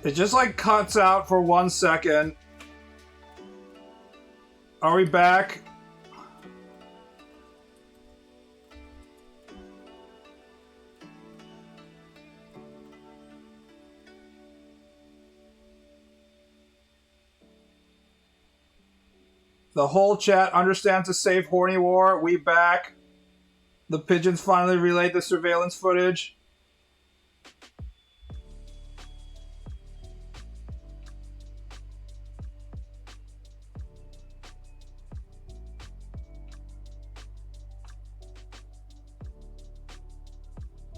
It just like cuts out for 1 second. Are we back? The whole chat understands the safe horny war. We back. The pigeons finally relayed the surveillance footage.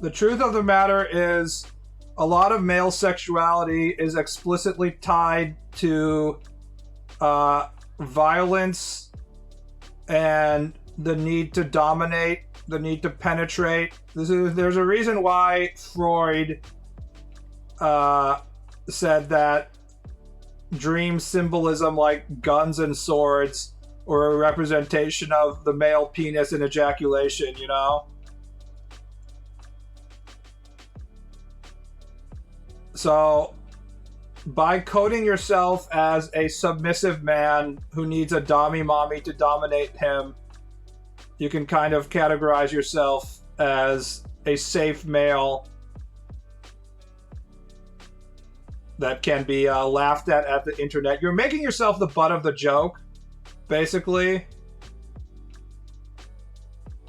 The truth of the matter is, a lot of male sexuality is explicitly tied to violence and the need to dominate, the need to penetrate. There's a reason why Freud said that dream symbolism like guns and swords were a representation of the male penis and ejaculation, you know? So, by coding yourself as a submissive man who needs a dommy mommy to dominate him, you can kind of categorize yourself as a safe male that can be laughed at the internet. You're making yourself the butt of the joke, basically.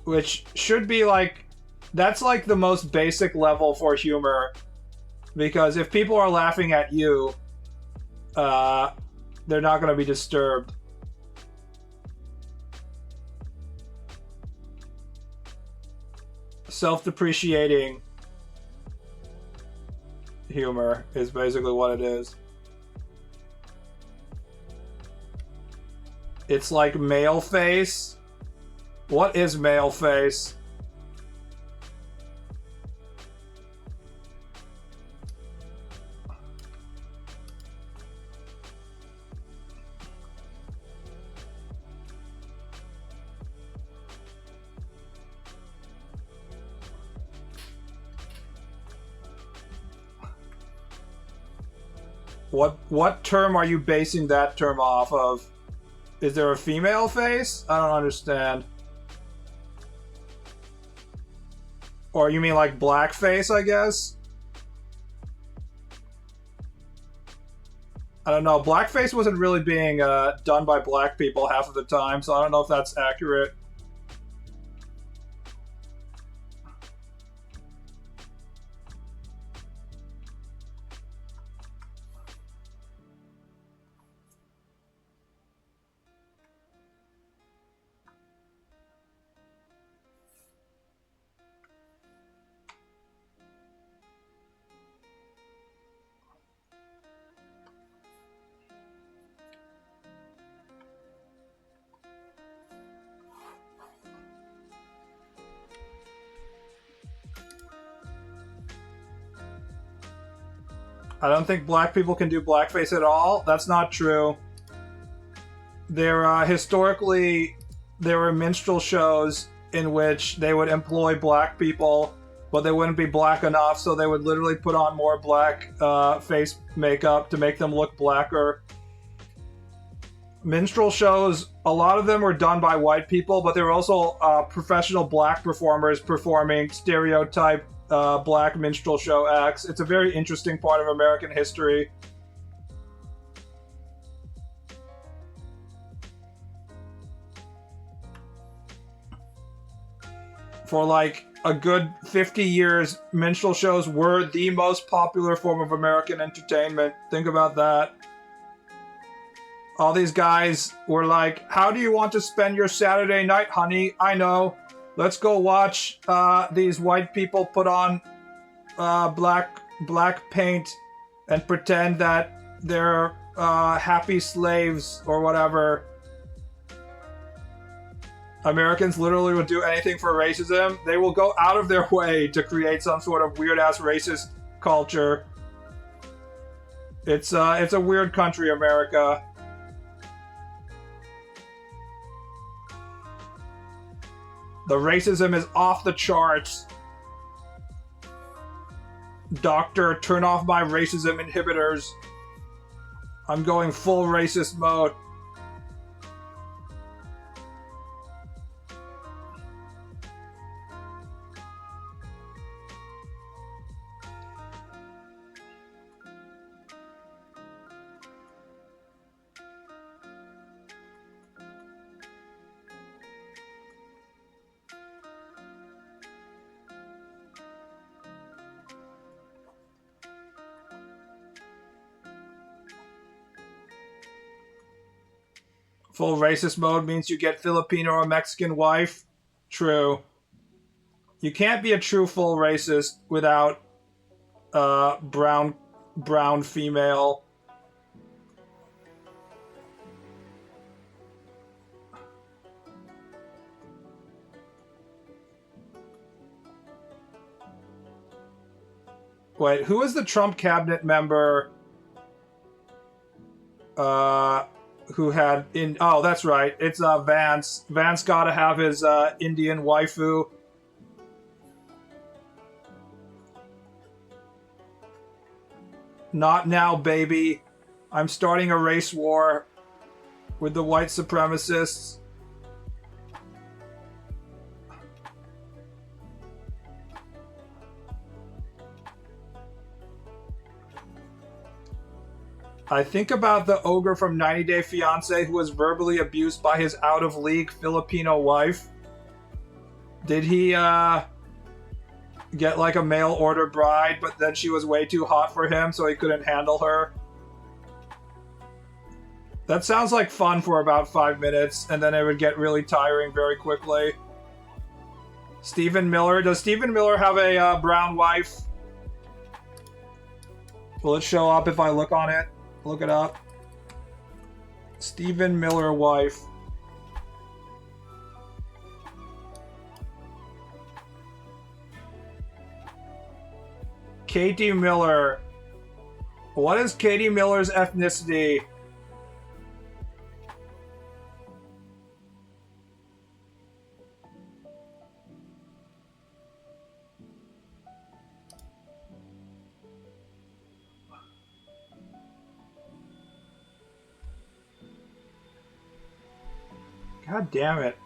Which should be like... That's like the most basic level for humor. Because if people are laughing at you, they're not going to be disturbed. Self-depreciating humor is basically what it is. It's like male face. What is male face? What term are you basing that term off of? Is there a female face? I don't understand. Or you mean like blackface, I guess? I don't know. Blackface wasn't really being done by black people half of the time, so I don't know if that's accurate. I don't think black people can do blackface at all. That's not true. Historically, there were minstrel shows in which they would employ black people, but they wouldn't be black enough, so they would literally put on more black face makeup to make them look blacker. Minstrel shows, a lot of them were done by white people, but there were also professional black performers performing stereotype black minstrel show acts. It's a very interesting part of American history. For like a good 50 years, minstrel shows were the most popular form of American entertainment. Think about that. All these guys were like, how do you want to spend your Saturday night, honey? I know. Let's go watch these white people put on black paint and pretend that they're happy slaves or whatever. Americans literally would do anything for racism. They will go out of their way to create some sort of weird-ass racist culture. It's a weird country, America. The racism is off the charts. Doctor, turn off my racism inhibitors. I'm going full racist mode. Full racist mode means you get Filipino or Mexican wife. True. You can't be a true full racist without brown female. Wait, who is the Trump cabinet member who had in... Oh, that's right. It's Vance. Vance gotta have his Indian waifu. Not now, baby. I'm starting a race war with the white supremacists. I think about the ogre from 90 Day Fiancé who was verbally abused by his out-of-league Filipino wife. Did he get like a mail-order bride, but then she was way too hot for him, so he couldn't handle her? That sounds like fun for about 5 minutes, and then it would get really tiring very quickly. Stephen Miller. Does Stephen Miller have a brown wife? Will it show up if I look on it? Look it up. Stephen Miller wife. Katie Miller. What is Katie Miller's ethnicity? God damn it.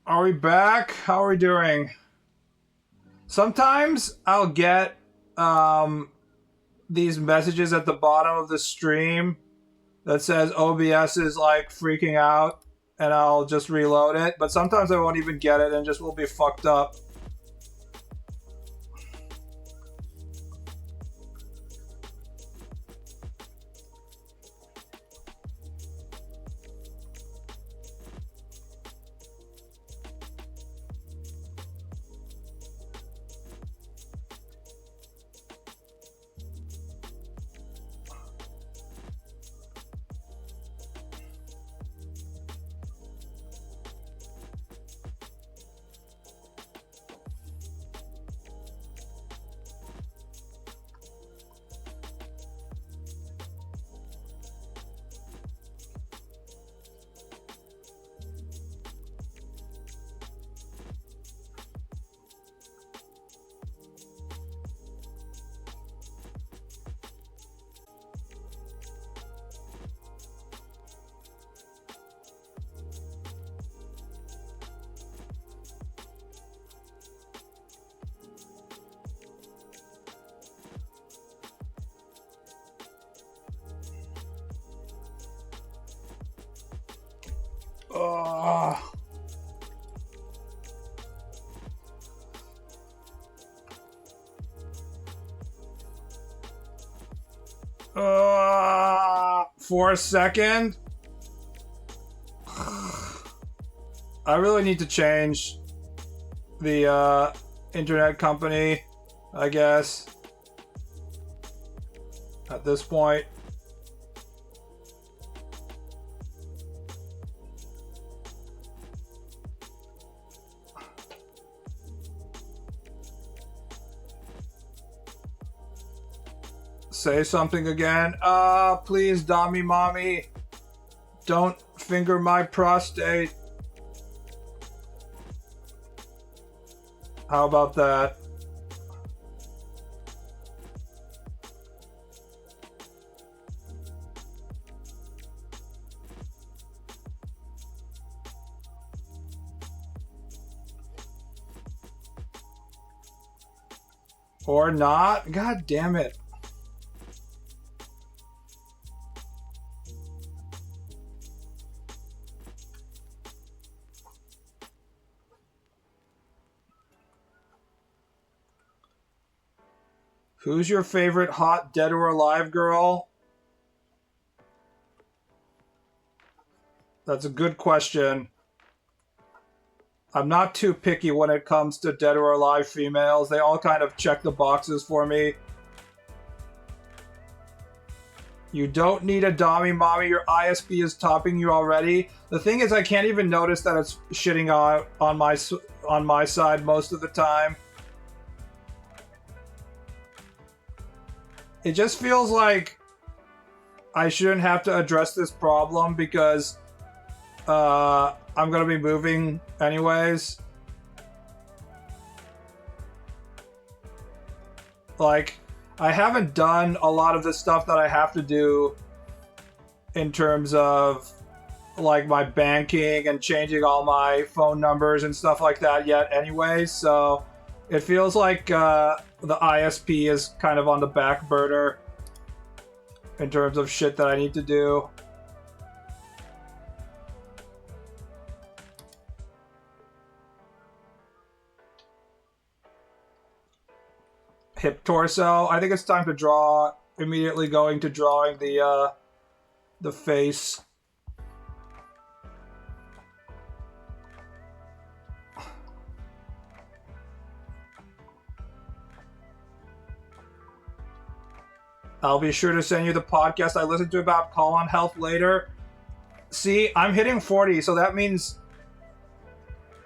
Are we back? How are we doing? Sometimes I'll get these messages at the bottom of the stream that says OBS is like freaking out, and I'll just reload it. But sometimes I won't even get it and just will be fucked up. for a second. I really need to change the internet company, I guess, at this point. Say something again. Please, Dami Mommy, don't finger my prostate. How about that? Or not? God damn it. Who's your favorite hot dead or alive girl? That's a good question. I'm not too picky when it comes to dead or alive females. They all kind of check the boxes for me. You don't need a Dami Mommy. Your ISB is topping you already. The thing is, I can't even notice that it's shitting out on my side most of the time. It just feels like I shouldn't have to address this problem because I'm going to be moving anyways. Like, I haven't done a lot of the stuff that I have to do in terms of like my banking and changing all my phone numbers and stuff like that yet anyway, so it feels like the ISP is kind of on the back burner in terms of shit that I need to do. Hip torso. I think it's time to draw. Immediately going to drawing the face. I'll be sure to send you the podcast I listened to about colon health later. See, I'm hitting 40, so that means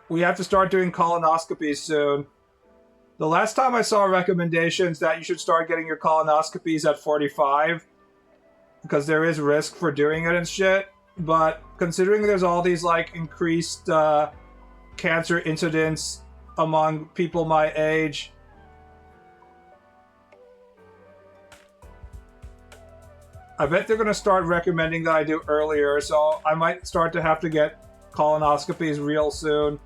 we have to start doing colonoscopies soon. The last time I saw recommendations that you should start getting your colonoscopies at 45, because there is risk for doing it and shit. But considering there's all these like increased cancer incidents among people my age, I bet they're going to start recommending that I do earlier, so I might start to have to get colonoscopies real soon.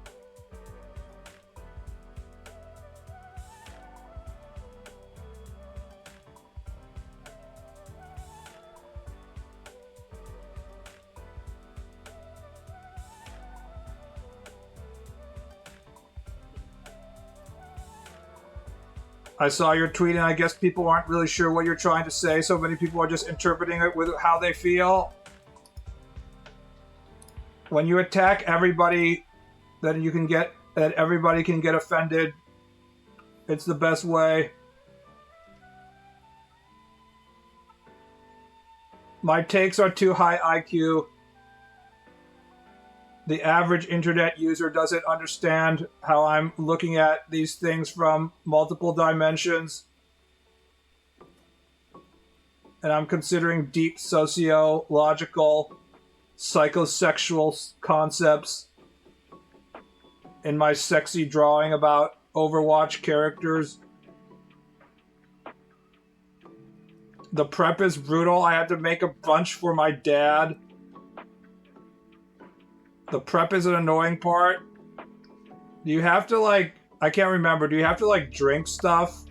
I saw your tweet, and I guess people aren't really sure what you're trying to say. So many people are just interpreting it with how they feel. When you attack everybody, that everybody can get offended. It's the best way. My takes are too high IQ. The average internet user doesn't understand how I'm looking at these things from multiple dimensions. And I'm considering deep sociological, psychosexual concepts in my sexy drawing about Overwatch characters. The prep is brutal. I had to make a bunch for my dad. The prep is an annoying part. Do you have to, like... I can't remember. Do you have to, like, drink stuff?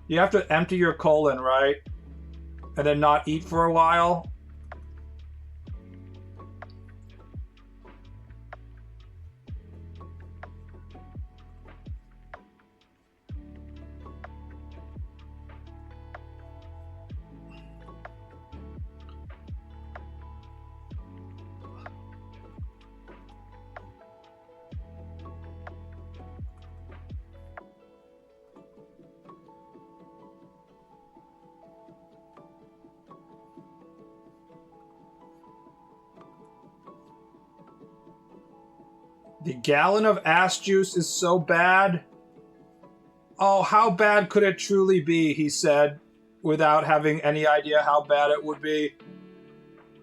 You have to empty your colon, right? And then not eat for a while? The gallon of ass juice is so bad. Oh, how bad could it truly be, he said, without having any idea how bad it would be.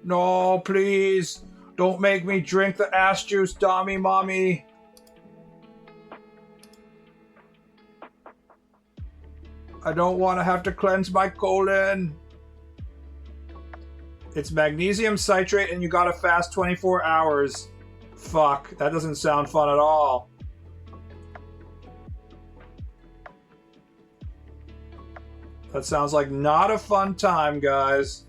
No, please, don't make me drink the ass juice, Dommy Mommy. I don't want to have to cleanse my colon. It's magnesium citrate and you gotta fast 24 hours. Fuck, that doesn't sound fun at all. That sounds like not a fun time, guys.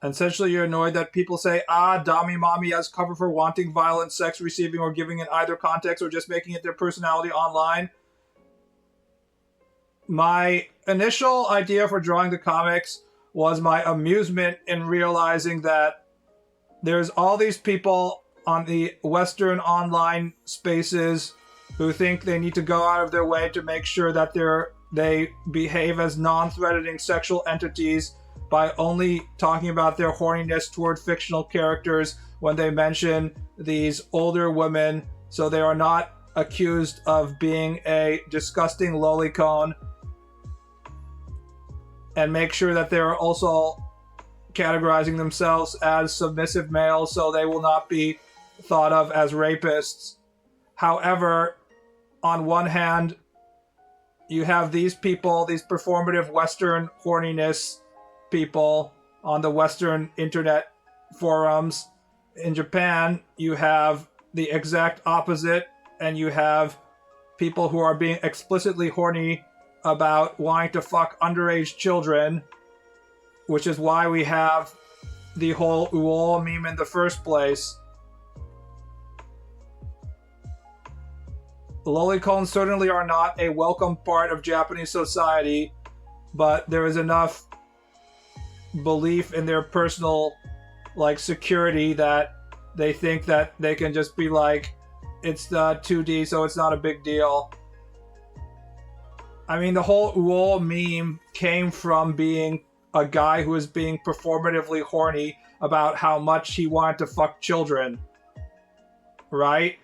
Essentially, you're annoyed that people say, Dommy Mommy as cover for wanting violent sex, receiving, or giving in either context, or just making it their personality online. My initial idea for drawing the comics was my amusement in realizing that there's all these people on the Western online spaces who think they need to go out of their way to make sure that they behave as non-threatening sexual entities by only talking about their horniness toward fictional characters when they mention these older women, so they are not accused of being a disgusting lolicone, and make sure that they're also categorizing themselves as submissive males so they will not be thought of as rapists. However, on one hand, you have these people, these performative Western horniness people on the Western internet forums. In Japan, you have the exact opposite, and you have people who are being explicitly horny about wanting to fuck underage children, which is why we have the whole uo meme in the first place. Lolicones certainly are not a welcome part of Japanese society, but there is enough belief in their personal security that they think that they can just be like, it's 2D, so it's not a big deal. I mean, the whole uo meme came from being a guy who was being performatively horny about how much he wanted to fuck children, right?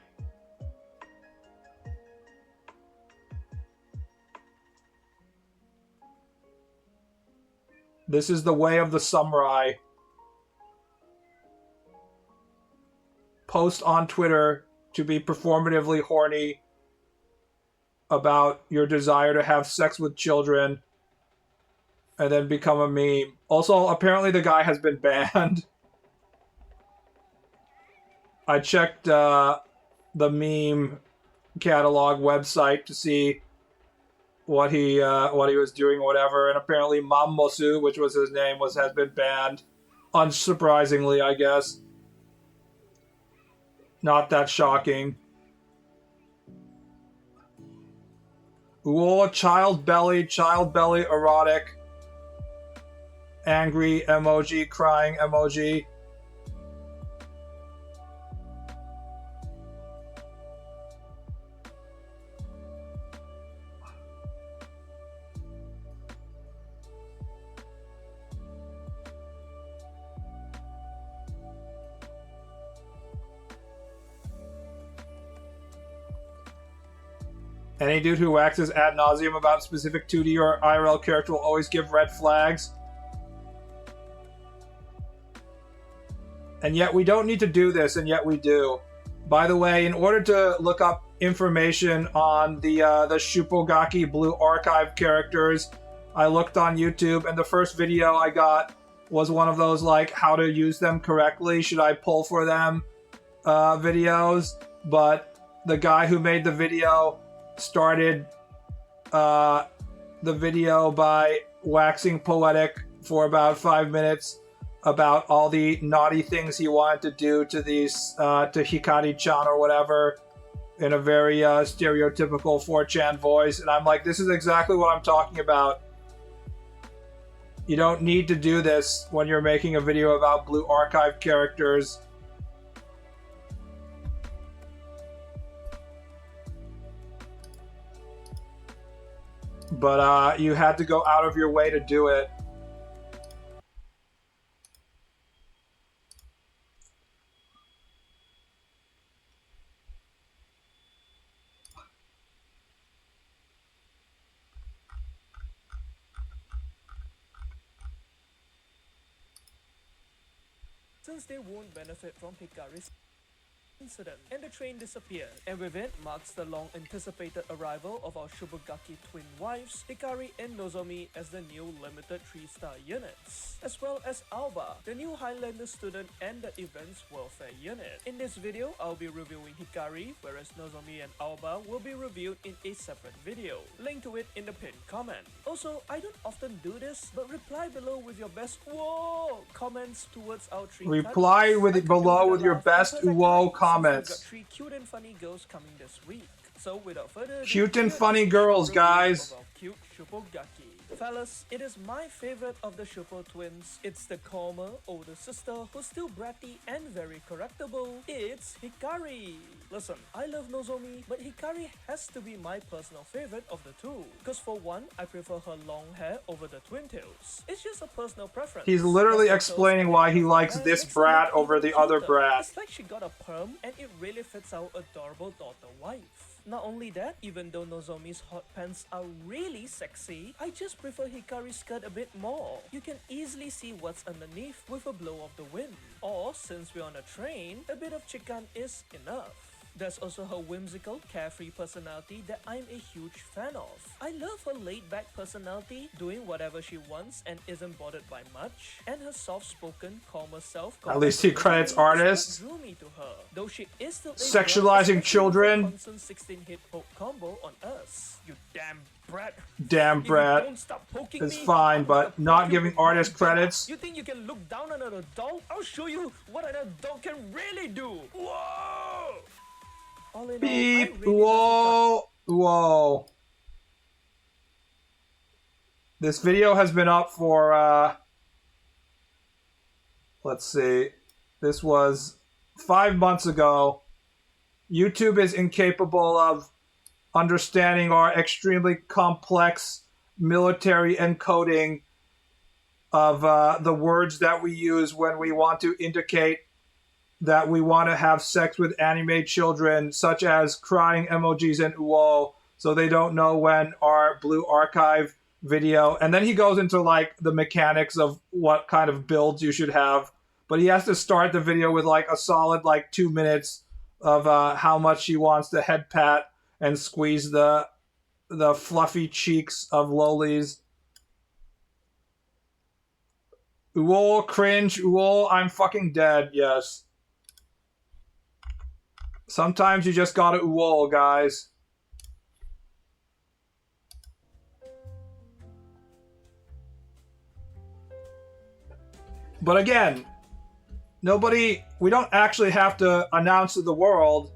This is the way of the samurai. Post on Twitter to be performatively horny about your desire to have sex with children, and then become a meme. Also, apparently the guy has been banned. I checked the meme catalog website to see what he was doing or whatever, and apparently Mammosu, which was his name, has been banned. Unsurprisingly, I guess. Not that shocking. Ooh, child belly erotic. Angry emoji, crying emoji. Any dude who waxes ad nauseum about specific 2D or IRL character will always give red flags. And yet we don't need to do this, and yet we do. By the way, in order to look up information on the Shupogaki Blue Archive characters, I looked on YouTube, and the first video I got was one of those, how to use them correctly, should I pull for them videos. but the guy who made the video started the video by waxing poetic for about 5 minutes about all the naughty things he wanted to do to these, to Hikari-chan or whatever, in a very stereotypical 4chan voice. And I'm like, this is exactly what I'm talking about. You don't need to do this when you're making a video about Blue Archive characters. But you had to go out of your way to do it. Since they won't benefit from Hikari's incident, and the train disappeared, and with it marks the long-anticipated arrival of our Shubugaki twin wives, Hikari and Nozomi, as the new limited 3-star units, as well as Alba, the new Highlander student and the event's welfare unit. In this video, I'll be reviewing Hikari, whereas Nozomi and Alba will be reviewed in a separate video. Link to it in the pinned comment. Also, I don't often do this, but reply below with your best whoa comments towards our 3 Reply with it below with your best whoa comments. We've got 3 cute and funny girls coming this week. So without further ado, Cute and funny girls, guys. Cute Shubogaki. Fellas, it is my favorite of the Shupo twins. It's the calmer, older sister who's still bratty and very correctable. It's Hikari. Listen, I love Nozomi, but Hikari has to be my personal favorite of the two. Cause for one, I prefer her long hair over the twin tails. It's just a personal preference. He's literally explaining why he likes this brat over the other brat. It's like she got a perm and it really fits our adorable daughter wife. Not only that, even though Nozomi's hot pants are really sexy, I just prefer Hikari's skirt a bit more. You can easily see what's underneath with a blow of the wind. Or, since we're on a train, a bit of chikan is enough. There's also her whimsical, carefree personality that I'm a huge fan of. I love her laid-back personality, doing whatever she wants and isn't bothered by much, and her soft-spoken, calmer self. At least he credits artists. Drew me to her, though she is still sexualizing children. 16-hit poke combo on us. You damn brat. Damn brat. It's fine, but not giving artists credits. You think you can look down on an adult? I'll show you what an adult can really do. Whoa! All in Beep. All, Whoa. This video has been up for, let's see. This was 5 months ago. YouTube is incapable of understanding our extremely complex military encoding of the words that we use when we want to indicate that we want to have sex with anime children, such as crying emojis and uo, so they don't know when our Blue Archive video. And then he goes into like the mechanics of what kind of builds you should have. But he has to start the video with like a solid like 2 minutes of how much he wants to head pat and squeeze the fluffy cheeks of lolis. Uol, cringe. Uol, I'm fucking dead. Yes. Sometimes you just gotta uol, guys. But again, we don't actually have to announce to the world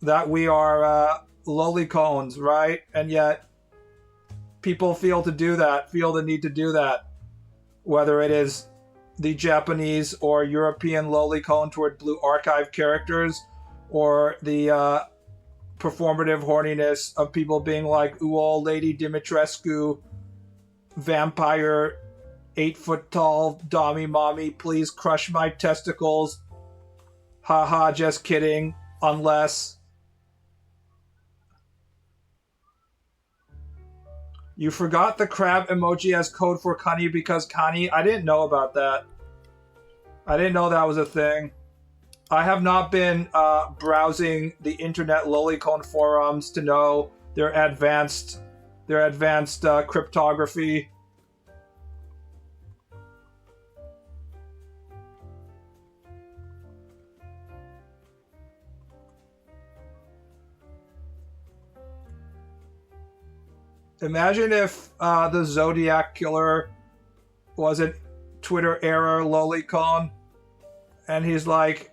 that we are lolicones, right? And yet, people feel the need to do that. Whether it is the Japanese or European lolicone toward Blue Archive characters, or the performative horniness of people being like, "Uol, Lady Dimitrescu, vampire, 8-foot-tall, dommy mommy, please crush my testicles. Haha, just kidding. Unless..." You forgot the crab emoji as code for Kani because Kani... I didn't know about that. I didn't know that was a thing. I have not been browsing the internet lolicone forums to know their advanced cryptography. Imagine if the Zodiac Killer was a Twitter era lolicon, and he's like,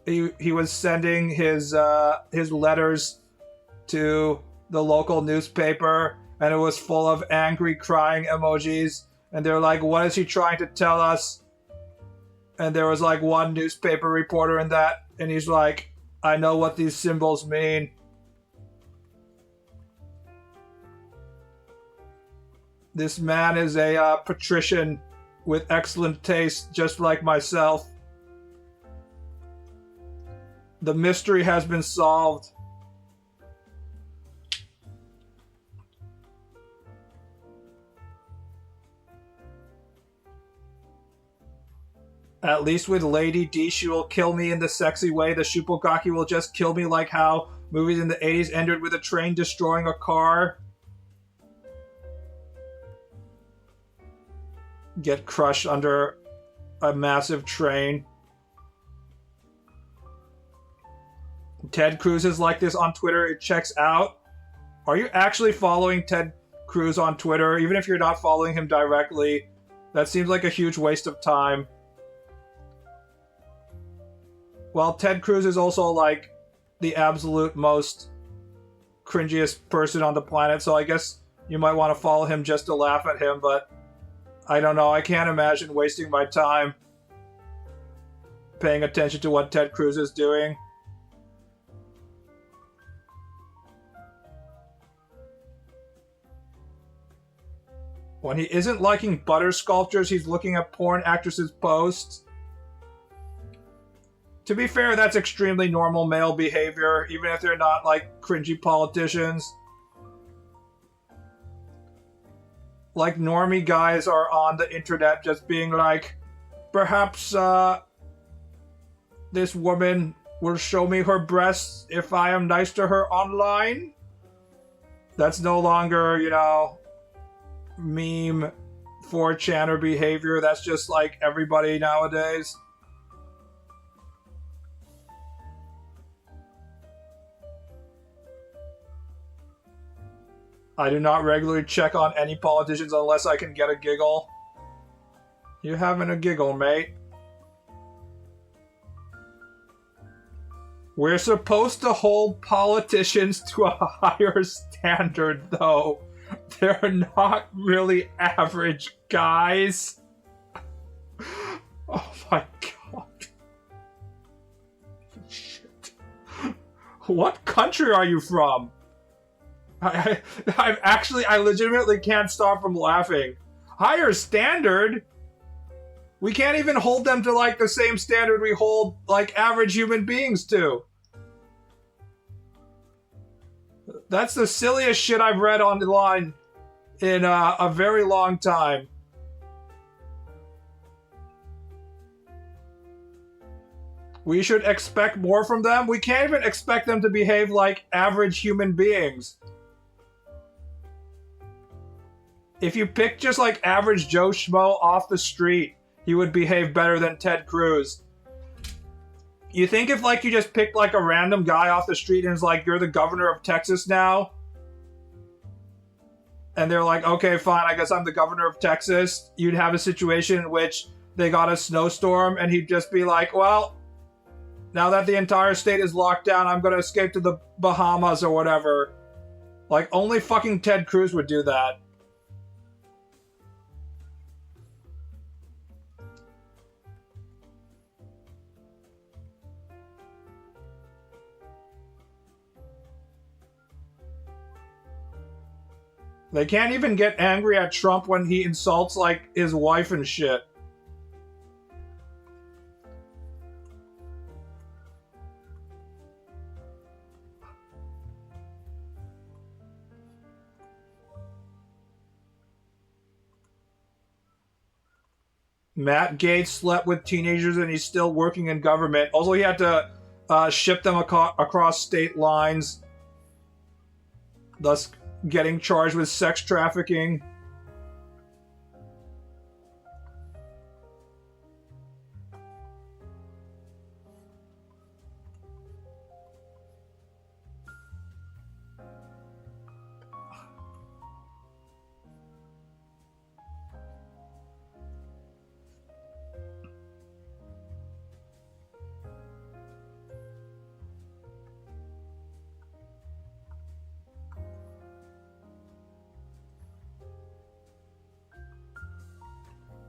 he was sending his letters to the local newspaper, and it was full of angry crying emojis, and they're like, what is he trying to tell us? And there was like one newspaper reporter in that, and he's like, I know what these symbols mean. This man is a patrician with excellent taste, just like myself. The mystery has been solved. At least with Lady D, she will kill me in the sexy way. The Shupogaki will just kill me like how movies in the 80s ended with a train destroying a car. Get crushed under a massive train. Ted Cruz is like this on Twitter. It checks out. Are you actually following Ted Cruz on Twitter? Even if you're not following him directly, that seems like a huge waste of time. Well, Ted Cruz is also like the absolute most cringiest person on the planet, so I guess you might want to follow him just to laugh at him, but I don't know. I can't imagine wasting my time paying attention to what Ted Cruz is doing. When he isn't liking butter sculptures, he's looking at porn actresses' posts. To be fair, that's extremely normal male behavior, even if they're not like cringy politicians. Like, normie guys are on the internet just being like, perhaps this woman will show me her breasts if I am nice to her online. That's no longer, you know, meme 4chaner behavior. That's just like everybody nowadays. I do not regularly check on any politicians unless I can get a giggle. You having a giggle, mate? We're supposed to hold politicians to a higher standard, though. They're not really average guys. Oh my god. Shit. What country are you from? I legitimately can't stop from laughing. Higher standard? We can't even hold them to like the same standard we hold like average human beings to. That's the silliest shit I've read online in a very long time. We should expect more from them? We can't even expect them to behave like average human beings. If you pick just like average Joe Schmo off the street, he would behave better than Ted Cruz. You think if like you just picked like a random guy off the street and it's like, you're the governor of Texas now? And they're like, okay, fine, I guess I'm the governor of Texas. You'd have a situation in which they got a snowstorm and he'd just be like, well, now that the entire state is locked down, I'm gonna escape to the Bahamas or whatever. Like, only fucking Ted Cruz would do that. They can't even get angry at Trump when he insults, like, his wife and shit. Matt Gaetz slept with teenagers and he's still working in government. Also, he had to ship them across state lines, thus getting charged with sex trafficking.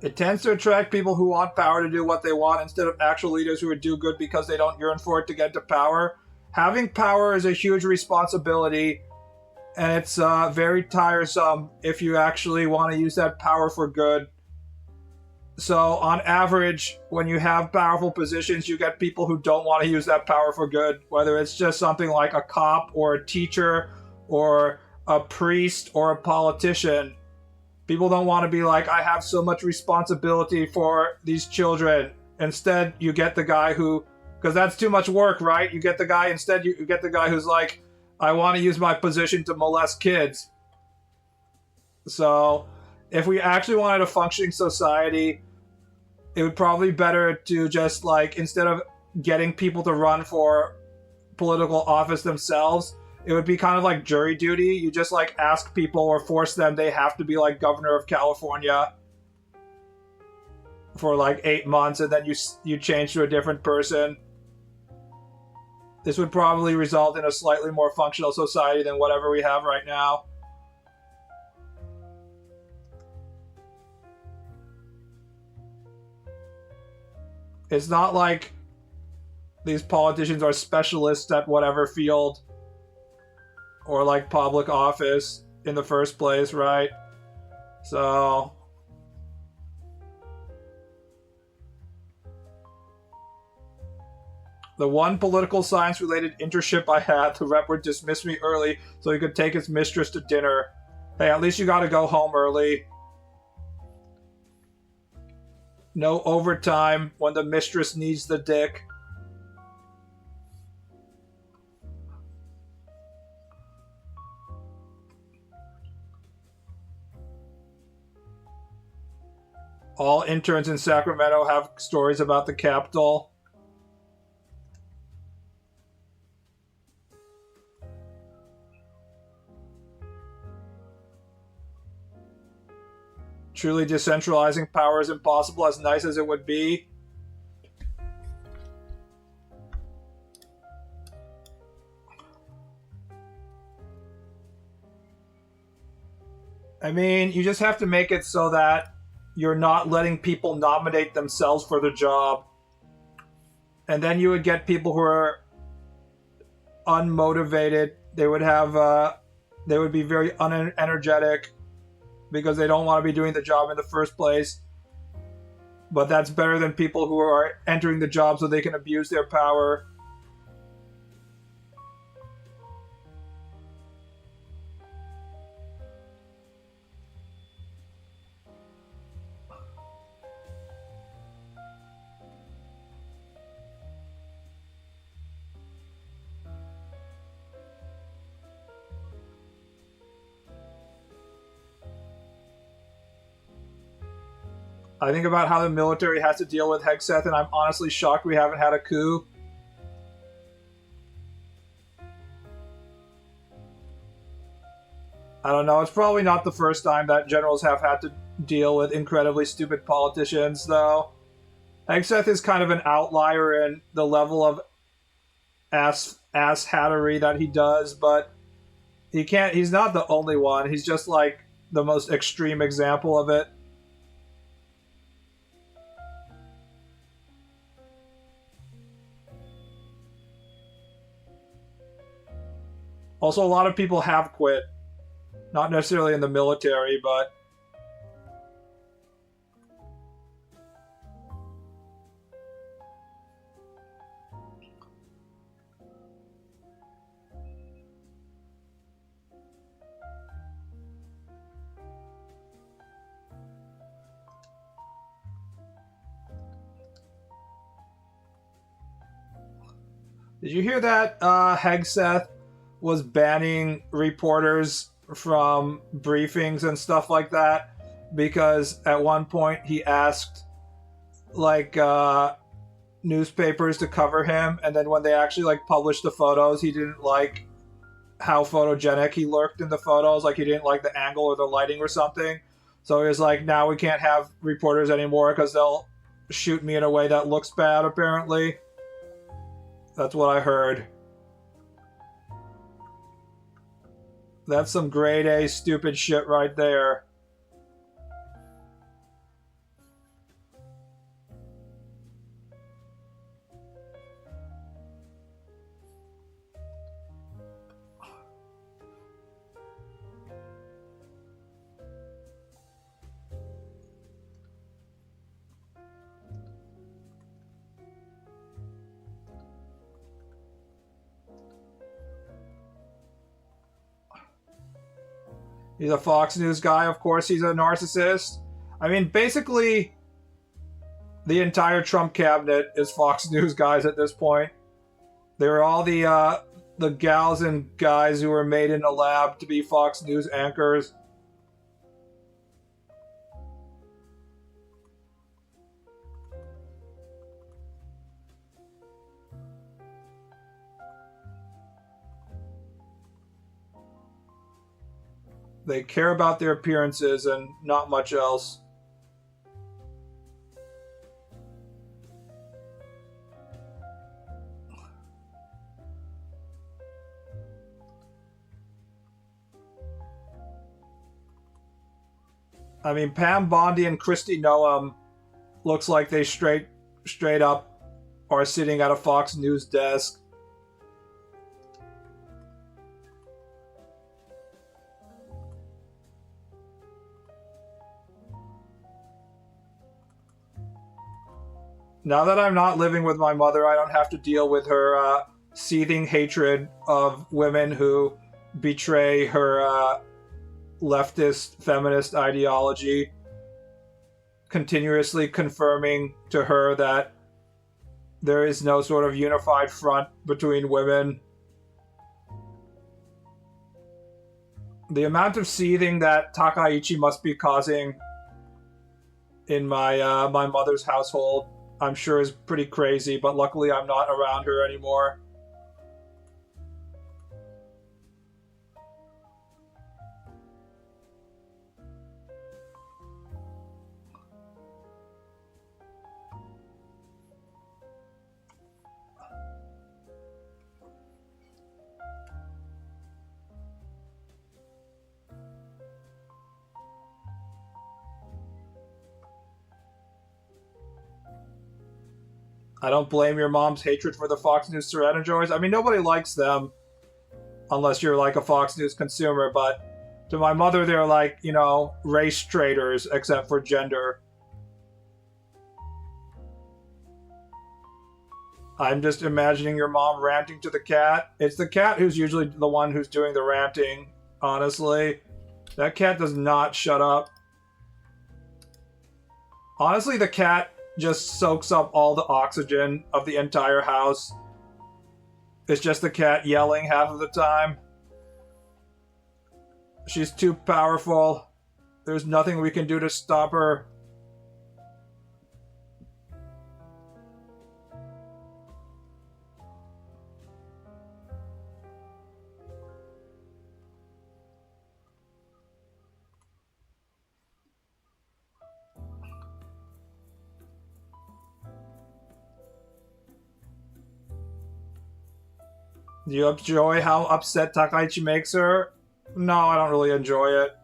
It tends to attract people who want power to do what they want instead of actual leaders who would do good because they don't yearn for it to get to power. Having power is a huge responsibility, and it's very tiresome if you actually want to use that power for good. So, on average, when you have powerful positions, you get people who don't want to use that power for good, whether it's just something like a cop or a teacher or a priest or a politician. People don't want to be like, I have so much responsibility for these children. Instead, you get the guy who, because that's too much work, right? You get the guy, instead, you get the guy who's like, I want to use my position to molest kids. So, if we actually wanted a functioning society, it would probably be better to just, like, instead of getting people to run for political office themselves, it would be kind of like jury duty. You just, like, ask people or force them, they have to be, like, governor of California for, like, 8 months, and then you change to a different person. This would probably result in a slightly more functional society than whatever we have right now. It's not like these politicians are specialists at whatever field or like public office in the first place, right? So the one political science related internship I had, the rep would dismiss me early so he could take his mistress to dinner. Hey, at least you gotta go home early. No overtime when the mistress needs the dick. All interns in Sacramento have stories about the Capitol. Truly decentralizing power is impossible, as nice as it would be. I mean, you just have to make it so that you're not letting people nominate themselves for the job. And then you would get people who are unmotivated. They would be very unenergetic because they don't want to be doing the job in the first place. But that's better than people who are entering the job so they can abuse their power. I think about how the military has to deal with Hegseth, and I'm honestly shocked we haven't had a coup. I don't know, it's probably not the first time that generals have had to deal with incredibly stupid politicians, though. Hegseth is kind of an outlier in the level of ass-hattery that he does, but he's not the only one. He's just like the most extreme example of it. Also, a lot of people have quit. Not necessarily in the military, but... Did you hear that Hegseth was banning reporters from briefings and stuff like that? Because at one point he asked, like, newspapers to cover him, and then when they actually, like, published the photos, he didn't like how photogenic he looked in the photos. Like, he didn't like the angle or the lighting or something. So he was like, now we can't have reporters anymore because they'll shoot me in a way that looks bad, apparently. That's what I heard. That's some grade A stupid shit right there. He's a Fox News guy. Of course, he's a narcissist. I mean, basically, the entire Trump cabinet is Fox News guys at this point. They were all the gals and guys who were made in a lab to be Fox News anchors. They care about their appearances and not much else. I mean, Pam Bondi and Kristi Noem looks like they straight up are sitting at a Fox News desk. Now that I'm not living with my mother, I don't have to deal with her seething hatred of women who betray her leftist feminist ideology, continuously confirming to her that there is no sort of unified front between women. The amount of seething that Takaichi must be causing in my my mother's household, I'm sure, is pretty crazy, but luckily I'm not around her anymore. I don't blame your mom's hatred for the Fox News Serenadors. I mean, nobody likes them unless you're like a Fox News consumer, but to my mother, they're like, you know, race traitors, except for gender. I'm just imagining your mom ranting to the cat. It's the cat who's usually the one who's doing the ranting, honestly. That cat does not shut up. Honestly, the cat just soaks up all the oxygen of the entire house. It's just the cat yelling half of the time. She's too powerful. There's nothing we can do to stop her. Do you enjoy how upset Takaichi makes her? No, I don't really enjoy it.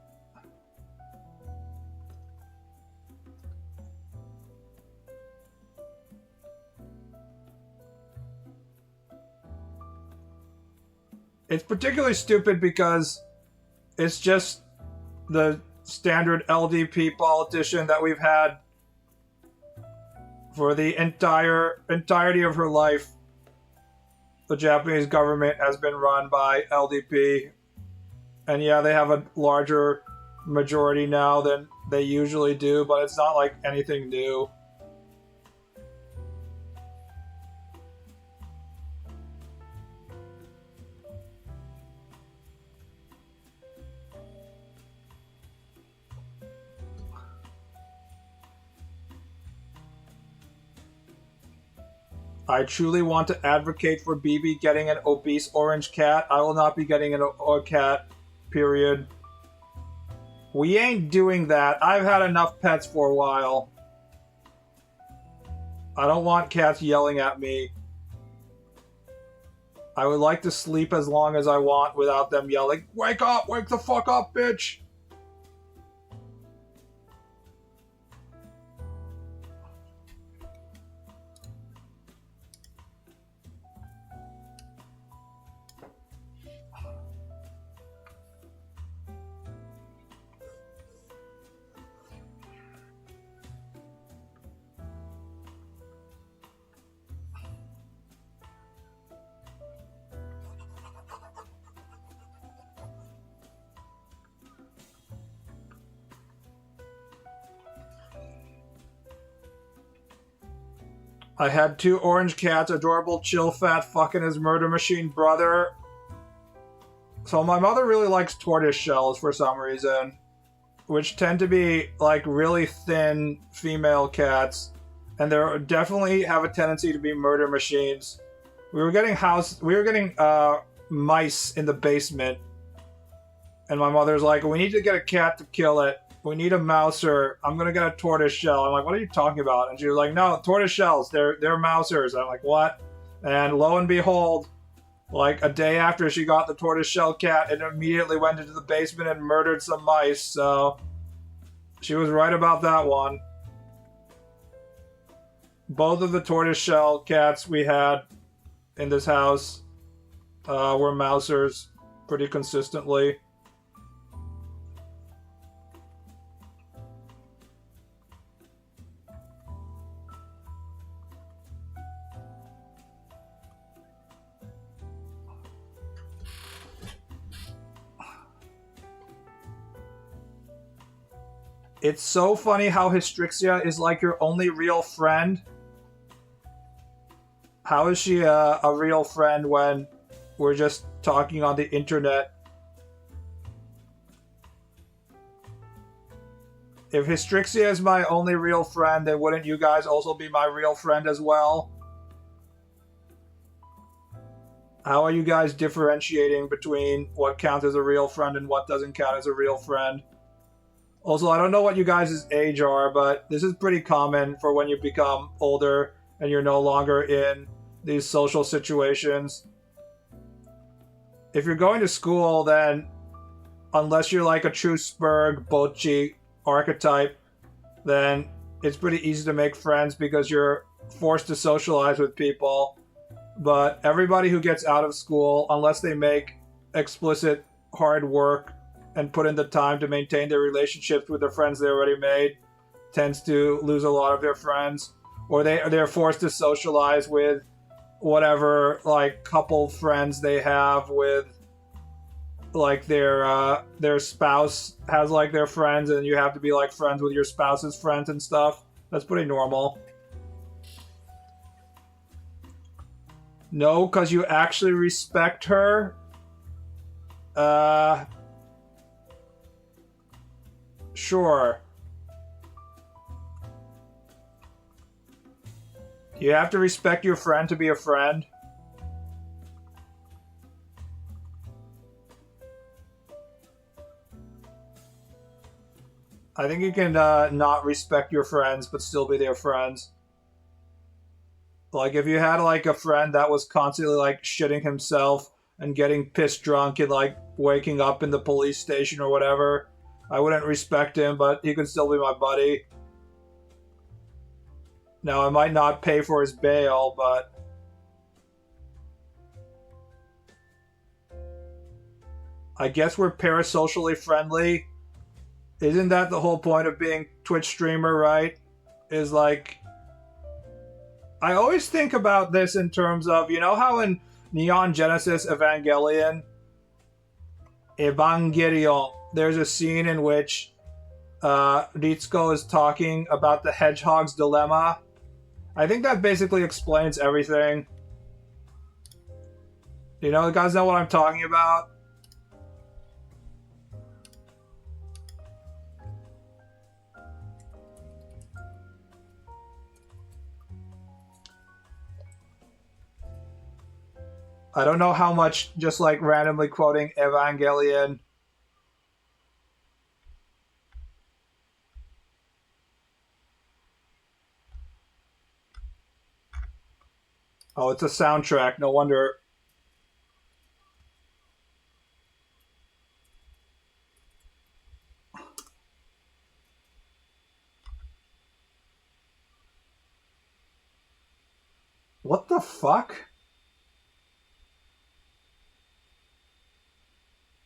It's particularly stupid because it's just the standard LDP politician that we've had for the entirety of her life. The Japanese government has been run by LDP. And yeah, they have a larger majority now than they usually do, but it's not like anything new. I truly want to advocate for BB getting an obese orange cat. I will not be getting a cat, period. We ain't doing that. I've had enough pets for a while. I don't want cats yelling at me. I would like to sleep as long as I want without them yelling, "Wake up! Wake the fuck up, bitch!" I had 2 orange cats, adorable chill fat fucking his murder machine brother. So my mother really likes tortoise shells for some reason, which tend to be like really thin female cats, and they definitely have a tendency to be murder machines. We were getting mice in the basement, and my mother's like, "We need to get a cat to kill it. We need a mouser. I'm gonna get a tortoise shell." I'm like, "What are you talking about?" And she was like, "No, tortoise shells. They're mousers." I'm like, "What?" And lo and behold, like a day after she got the tortoise shell cat, it immediately went into the basement and murdered some mice. So she was right about that one. Both of the tortoise shell cats we had in this house were mousers pretty consistently. It's so funny how Hystrixia is like your only real friend. How is she a real friend when we're just talking on the internet? If Hystrixia is my only real friend, then wouldn't you guys also be my real friend as well? How are you guys differentiating between what counts as a real friend and what doesn't count as a real friend? Also, I don't know what you guys' age are, but this is pretty common for when you become older and you're no longer in these social situations. If you're going to school, then unless you're like a true Spurg, Bocchi archetype, then it's pretty easy to make friends because you're forced to socialize with people. But everybody who gets out of school, unless they make explicit hard work and put in the time to maintain their relationships with the friends they already made, tends to lose a lot of their friends. Or they're forced to socialize with whatever like couple friends they have with like their spouse has like their friends, and you have to be like friends with your spouse's friends and stuff. That's pretty normal. No, because you actually respect her. Sure. You have to respect your friend to be a friend. I think you can not respect your friends but still be their friends. Like if you had like a friend that was constantly like shitting himself and getting pissed drunk and like waking up in the police station or whatever, I wouldn't respect him, but he could still be my buddy. Now, I might not pay for his bail, but I guess we're parasocially friendly. Isn't that the whole point of being Twitch streamer, right? Is like, I always think about this in terms of, you know how in Neon Genesis Evangelion, there's a scene in which Ritsuko is talking about the hedgehog's dilemma. I think that basically explains everything. You guys know what I'm talking about? I don't know how much just like randomly quoting Evangelion. Oh, it's a soundtrack. No wonder. What the fuck?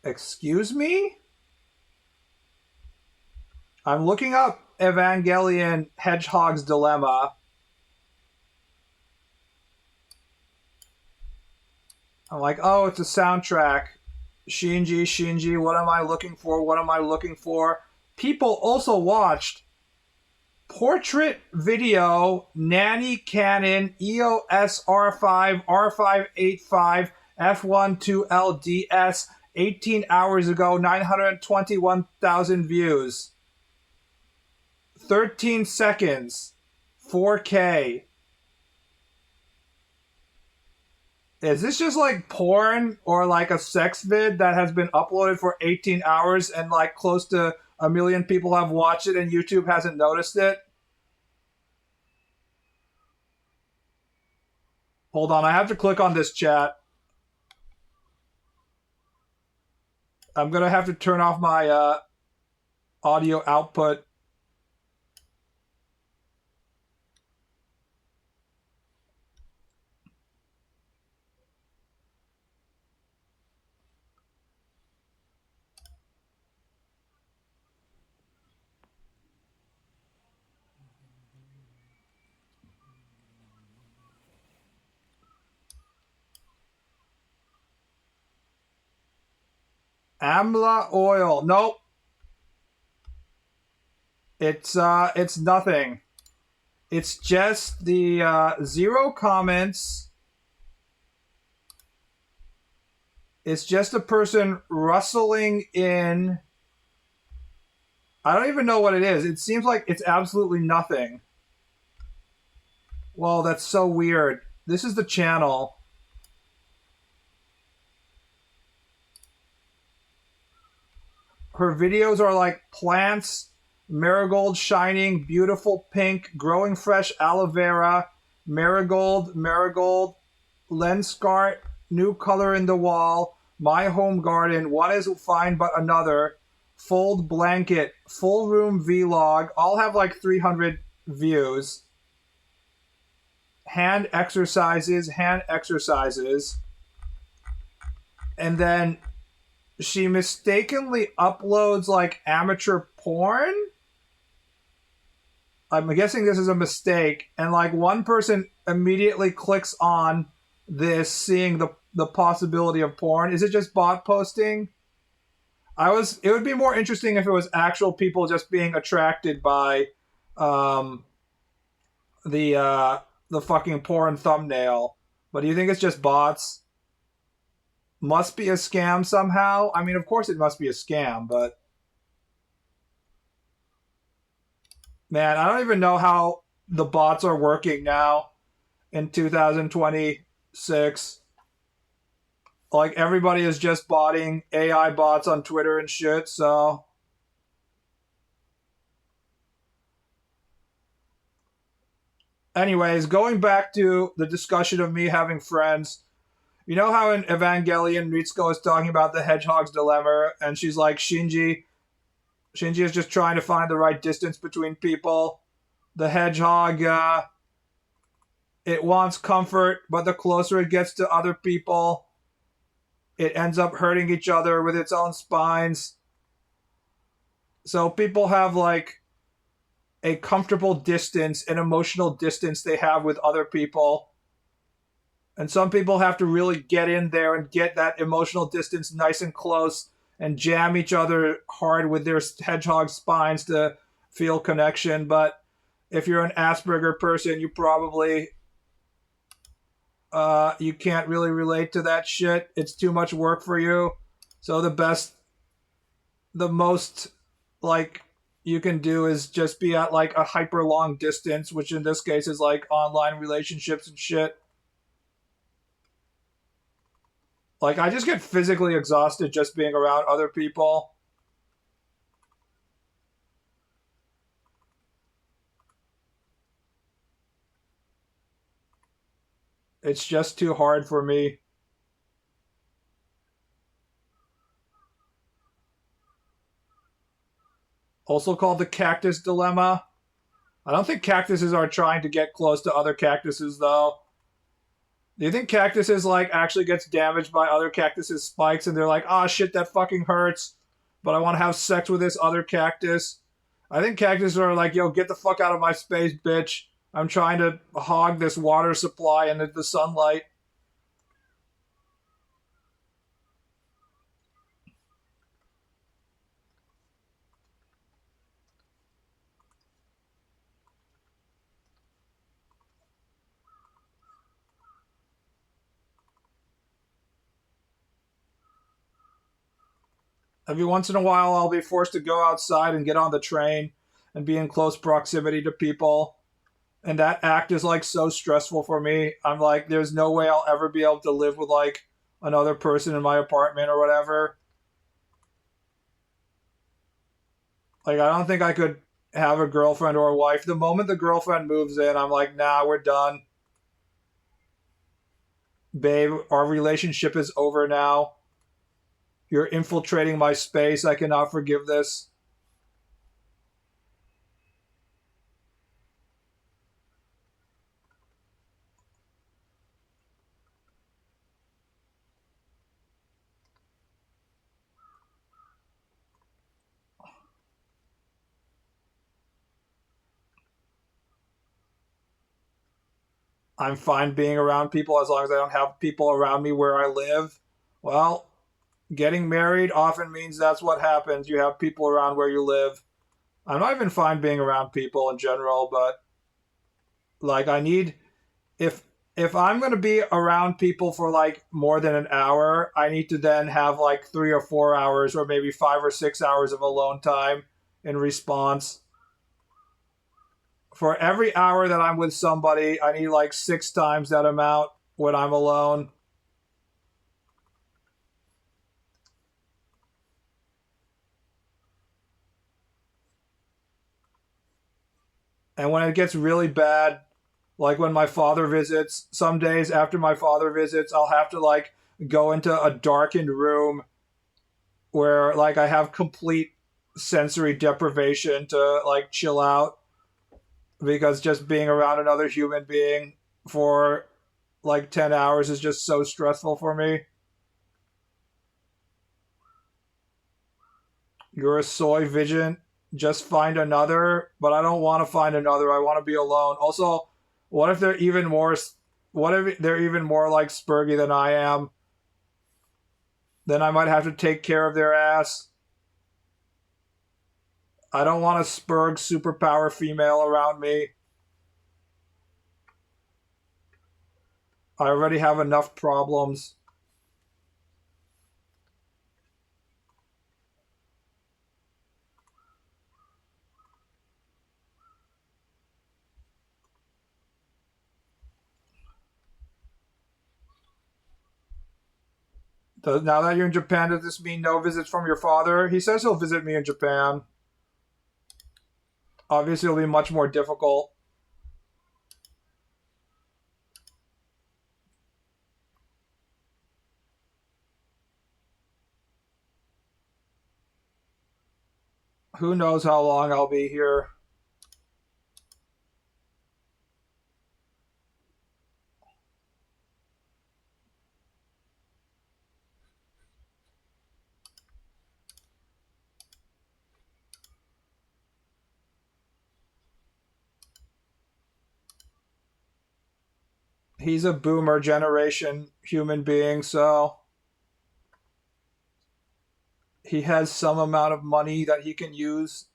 Excuse me? I'm looking up Evangelion Hedgehog's Dilemma. I'm like, oh, it's a soundtrack. Shinji, what am I looking for? What am I looking for? People also watched portrait video Nanny Canon EOS R5 R585 F12LDS 18 hours ago, 921,000 views. 13 seconds. 4K. Is this just like porn or like a sex vid that has been uploaded for 18 hours and like close to a million people have watched it and YouTube hasn't noticed it? Hold on, I have to click on this chat. I'm gonna have to turn off my audio output. Amla oil. Nope. It's nothing. It's just the 0 comments. It's just a person rustling in. I don't even know what it is. It seems like it's absolutely nothing. Whoa, that's so weird. This is the channel. Her videos are like plants, marigold shining, beautiful pink, growing fresh aloe vera, marigold, lenskart, new color in the wall, my home garden, one is fine but another, fold blanket, full room vlog, all have like 300 views. Hand exercises, and then she mistakenly uploads like amateur porn. I'm guessing this is a mistake, and like one person immediately clicks on this, seeing the possibility of porn. Is it just bot posting? It would be more interesting if it was actual people just being attracted by the fucking porn thumbnail. But do you think it's just bots? Must be a scam somehow? I mean, of course it must be a scam, but man, I don't even know how the bots are working now in 2026. Like, everybody is just botting AI bots on Twitter and shit, so. Anyways, going back to the discussion of me having friends, you know how in Evangelion, Ritsuko is talking about the hedgehog's dilemma, and she's like, Shinji is just trying to find the right distance between people. The hedgehog, it wants comfort, but the closer it gets to other people, it ends up hurting each other with its own spines. So people have like a comfortable distance, an emotional distance they have with other people. And some people have to really get in there and get that emotional distance nice and close and jam each other hard with their hedgehog spines to feel connection. But if you're an Asperger person, you probably you can't really relate to that shit. It's too much work for you. So the most like you can do is just be at like a hyper long distance, which in this case is like online relationships and shit. Like, I just get physically exhausted just being around other people. It's just too hard for me. Also called the cactus dilemma. I don't think cactuses are trying to get close to other cactuses, though. Do you think cactuses, like, actually gets damaged by other cactuses' spikes and they're like, ah, shit, that fucking hurts, but I want to have sex with this other cactus? I think cactuses are like, yo, get the fuck out of my space, bitch. I'm trying to hog this water supply and the sunlight. Every once in a while, I'll be forced to go outside and get on the train and be in close proximity to people. And that act is like so stressful for me. I'm like, there's no way I'll ever be able to live with like another person in my apartment or whatever. Like, I don't think I could have a girlfriend or a wife. The moment the girlfriend moves in, I'm like, nah, we're done. Babe, our relationship is over now. You're infiltrating my space. I cannot forgive this. I'm fine being around people as long as I don't have people around me where I live. Well, getting married often means that's what happens. You have people around where you live. I'm not even fine being around people in general, but like I need if if I'm going to be around people for like more than an hour, I need to then have like 3 or 4 hours or maybe 5 or 6 hours of alone time in response. For every hour that I'm with somebody, I need like 6 times that amount when I'm alone. And when it gets really bad, like when my father visits, some days after my father visits, I'll have to like go into a darkened room where like I have complete sensory deprivation to like chill out because just being around another human being for like 10 hours is just so stressful for me. You're a soy vision. Just find another, but I don't want to find another. I want to be alone. Also, what if they're even more what if they're even more like spurgy than I am? Then I might have to take care of their ass. I don't want a spurg superpower female around me. I already have enough problems. Now that you're in Japan, does this mean no visits from your father? He says he'll visit me in Japan. Obviously, it'll be much more difficult. Who knows how long I'll be here? He's a boomer generation human being, so he has some amount of money that he can use.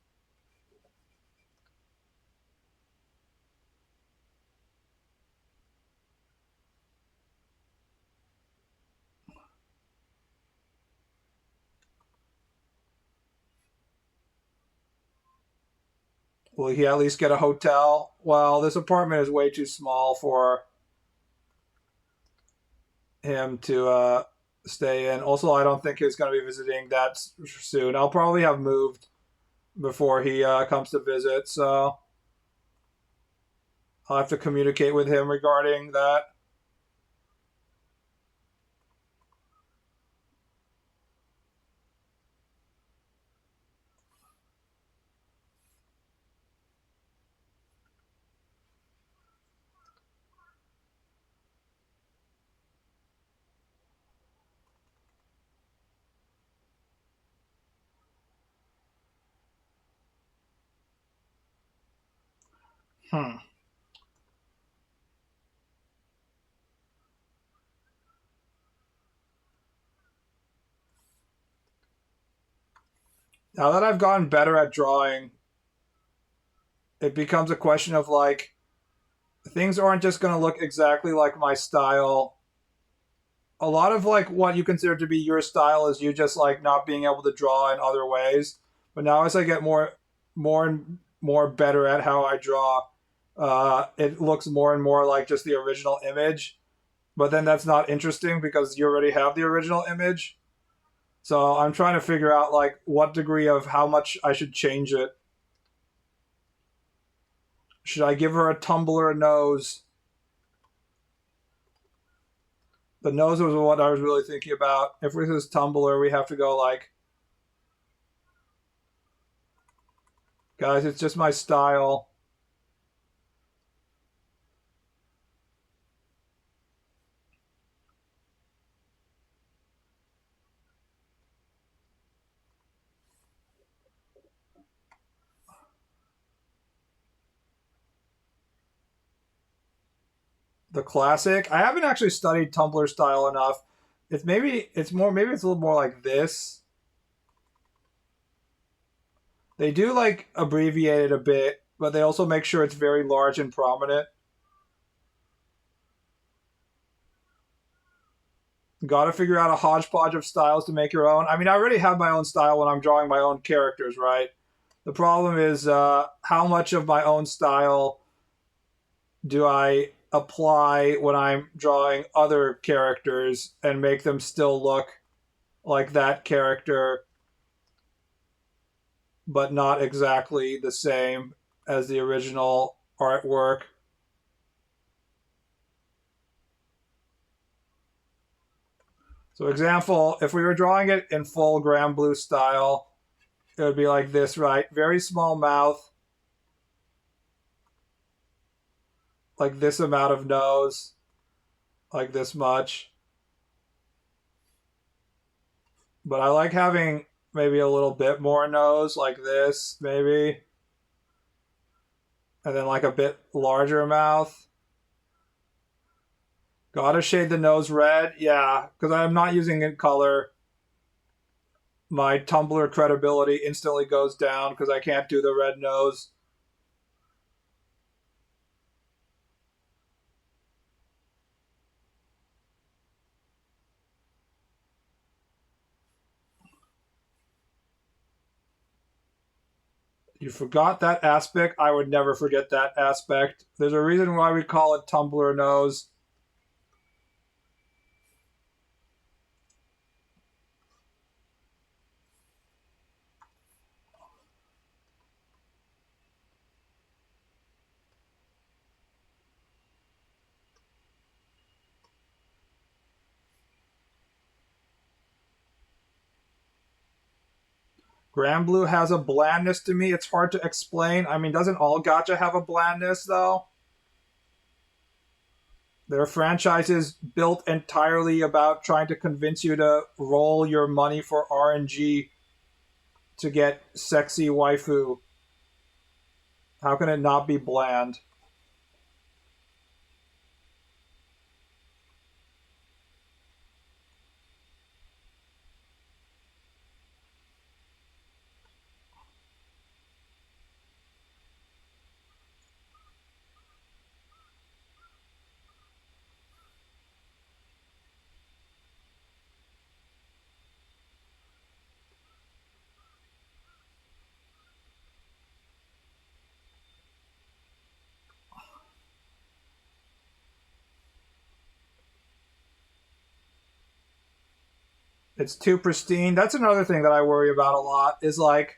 Will he at least get a hotel? Well, this apartment is way too small for him to stay in. Also, I don't think he's going to be visiting that soon. I'll probably have moved before he comes to visit, so I'll have to communicate with him regarding that. Hmm. Now that I've gotten better at drawing, it becomes a question of like things aren't just going to look exactly like my style a lot of like what you consider to be your style is you just like not being able to draw in other ways. But now as I get more and more better at how I draw, it looks more and more like just the original image. But then that's not interesting because you already have the original image. So I'm trying to figure out like what degree of how much I should change it. Should I give her a tumbler nose? The nose was what I was really thinking about. If this is tumbler, we have to go like, guys, it's just my style. The classic. I haven't actually studied Tumblr style enough. Maybe it's a little more like this. They do like abbreviate it a bit, but they also make sure it's very large and prominent. Got to figure out a hodgepodge of styles to make your own. I mean, I already have my own style when I'm drawing my own characters, right? The problem is how much of my own style do I apply when I'm drawing other characters and make them still look like that character, but not exactly the same as the original artwork. So example, if we were drawing it in full Grand Blue style, it would be like this, right? Very small mouth, like this amount of nose, like this much. But I like having maybe a little bit more nose, like this, maybe. And then like a bit larger mouth. Gotta shade the nose red, yeah, because I'm not using it color. My Tumblr credibility instantly goes down because I can't do the red nose. You forgot that aspect. I would never forget that aspect. There's a reason why we call it Tumblr nose. Grand Blue has a blandness to me. It's hard to explain. I mean, doesn't all gacha have a blandness, though? There are franchises built entirely about trying to convince you to roll your money for RNG to get sexy waifu. How can it not be bland? It's too pristine. That's another thing that I worry about a lot is like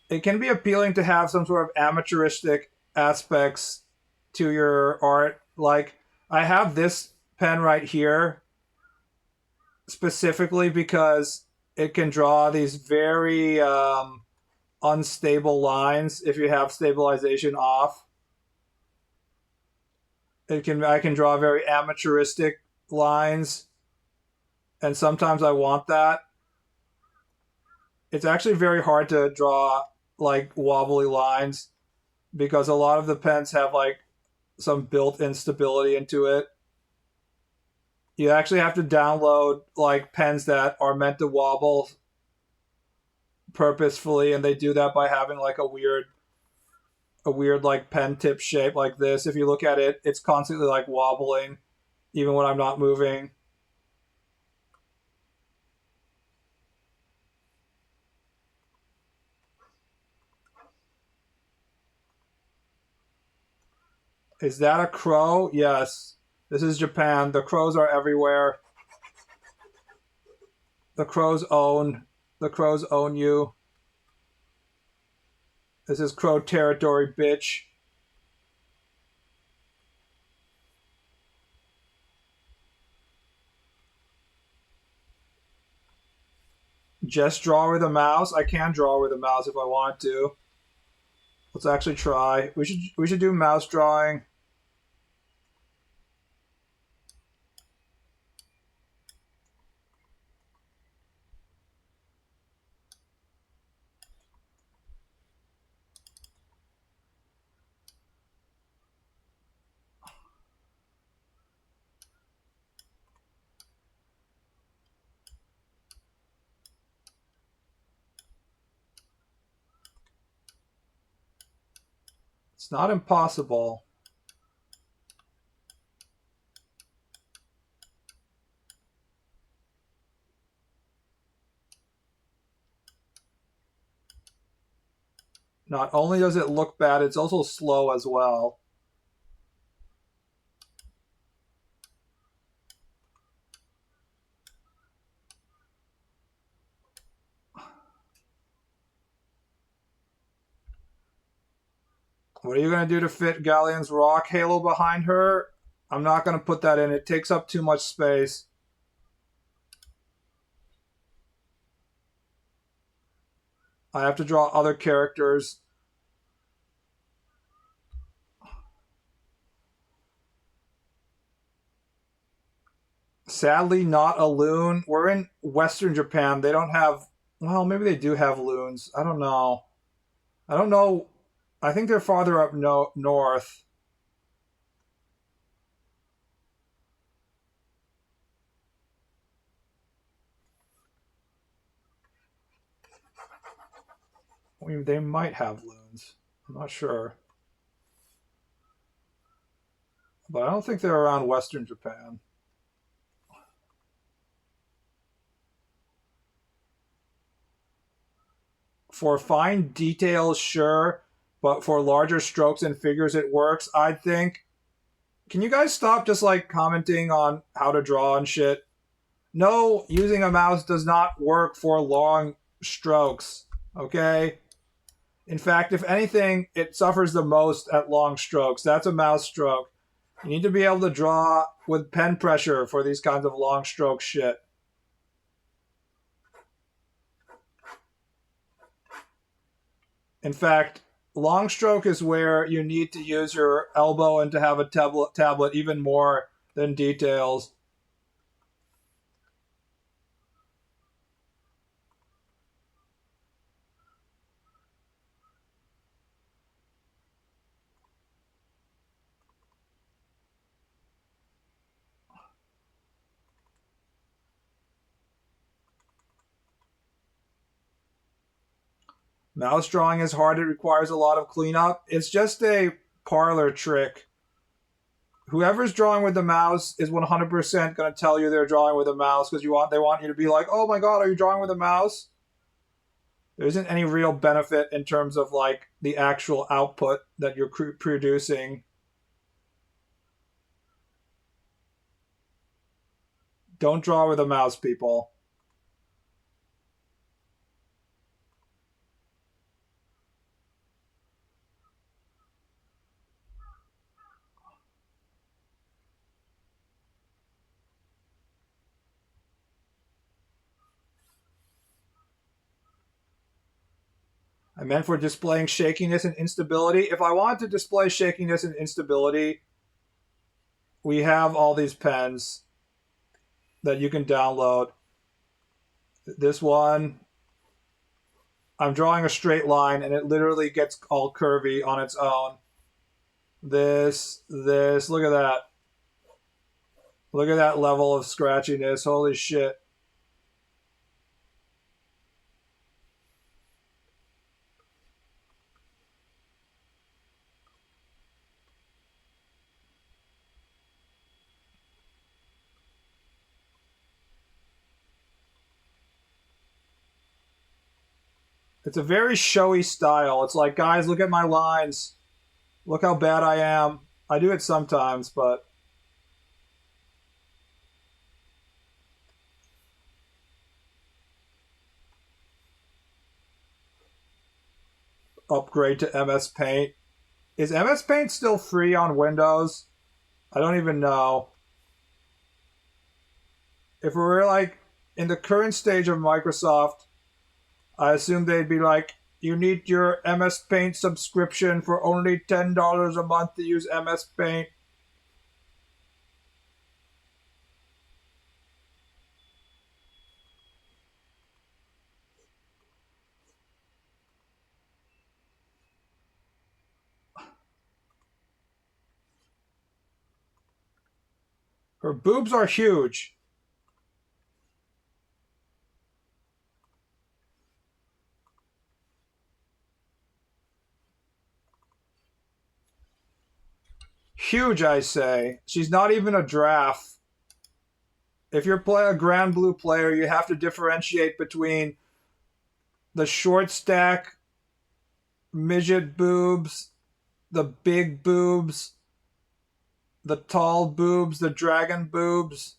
it can be appealing to have some sort of amateuristic aspects to your art. Like I have this pen right here specifically because it can draw these very unstable lines if you have stabilization off. I can draw very amateuristic lines, and sometimes I want that. It's actually very hard to draw like wobbly lines because a lot of the pens have like some built-in stability into it. You actually have to download like pens that are meant to wobble purposefully, and they do that by having like a weird like pen tip shape like this. If you look at it, it's constantly like wobbling. even when I'm not moving. Is that a crow? Yes. This is Japan. The crows are everywhere. The crows own. The crows own you. This is crow territory, bitch. Just draw with a mouse? I can draw with a mouse if I want to. Let's actually try. We should do mouse drawing. It's not impossible. Not only does it look bad, it's also slow as well. What are you going to do to fit Galleon's rock halo behind her? I'm not going to put that in. It takes up too much space. I have to draw other characters. Sadly, not a loon. We're in Western Japan. They don't have. Well, maybe they do have loons. I don't know. I don't know. I think they're farther up north. I mean, they might have loons. I'm not sure. But I don't think they're around Western Japan. For fine details, sure. But for larger strokes and figures, it works. I think. Can you guys stop just like commenting on how to draw and shit? No, using a mouse does not work for long strokes. Okay? In fact, if anything, it suffers the most at long strokes. That's a mouse stroke. You need to be able to draw with pen pressure for these kinds of long stroke shit. In fact, long stroke is where you need to use your elbow and to have a tablet even more than details. Mouse drawing is hard. It requires a lot of cleanup. It's just a parlor trick. Whoever's drawing with the mouse is 100% going to tell you they're drawing with a mouse because they want you to be like, "Oh my god, are you drawing with a mouse?" There isn't any real benefit in terms of like the actual output that you're producing. Don't draw with a mouse, people. I meant for displaying shakiness and instability. If I want to display shakiness and instability, we have all these pens that you can download. This one, I'm drawing a straight line and it literally gets all curvy on its own. This, look at that. Look at that level of scratchiness. Holy shit. It's a very showy style. It's like, guys, look at my lines. Look how bad I am. I do it sometimes, but upgrade to MS Paint. Is MS Paint still free on Windows? I don't even know. If we were like in the current stage of Microsoft, I assume they'd be like, you need your MS Paint subscription for only $10 a month to use MS Paint. Her boobs are huge. Huge, I say. She's not even a draft. If you're a Grand Blue player, you have to differentiate between the short stack midget boobs, the big boobs, the tall boobs, the dragon boobs.